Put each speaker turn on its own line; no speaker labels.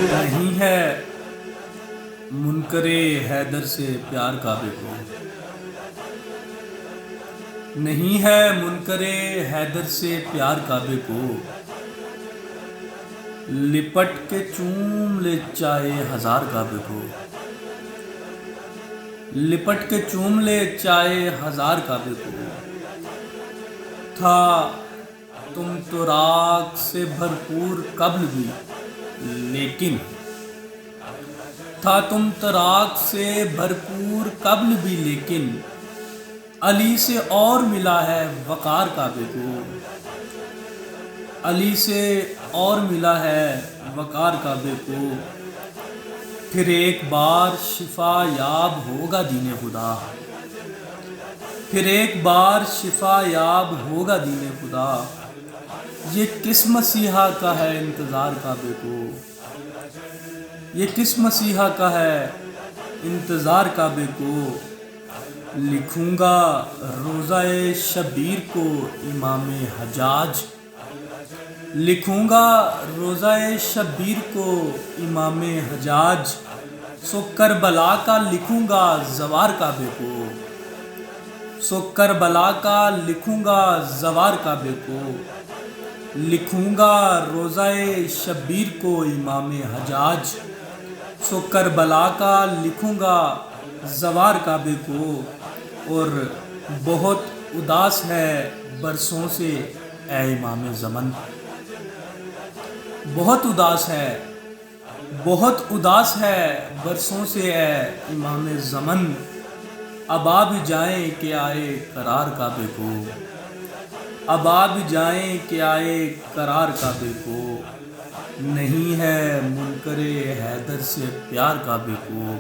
نہیں ہے منکر حیدر سے پیار کعبے کو، نہیں ہے منکر حیدر سے پیار کعبے کو، لپٹ کے چوم لے چاہے ہزار کعبے کو، لپٹ کے چوم لے چاہے ہزار کعبے کو۔ تھا تم تو راگ سے بھرپور قبل بھی لیکن، تھا تم تو راگ سے بھرپور قبل بھی لیکن، علی سے اور ملا ہے وقار کعبے کو، علی سے اور ملا ہے وقار کعبے کو۔ پھر ایک بار شفا یاب ہوگا دین خدا، پھر ایک بار شفا یاب ہوگا دین خدا۔ یہ کس مسیحا کا ہے انتظار کعبے کو، یہ کس مسیحا کا ہے انتظار کعبے کو۔ لکھوں گا روزہ شبیر کو امام حجاج، لکھوں گا روزہ شبیر کو امام حجاج۔ سو کربلا کا لکھوں گا زوار کعبے کو، سو کربلا کا لکھوں گا زوار کعبے کو۔ لکھوں گا روزہ شبیر کو امام حجاج، سو کربلا کا لکھوں گا زوار کعبے کو۔ اور بہت اداس ہے برسوں سے اے امام زمن، بہت اداس ہے، بہت اداس ہے برسوں سے اے امام زمن۔ اب آ بھی جائیں کہ آئے قرار کعبے کو، اب آ بھی جائیں کہ آئے قرار کعبے کو۔ نہیں ہے منکر حیدر سے پیار کعبے کو۔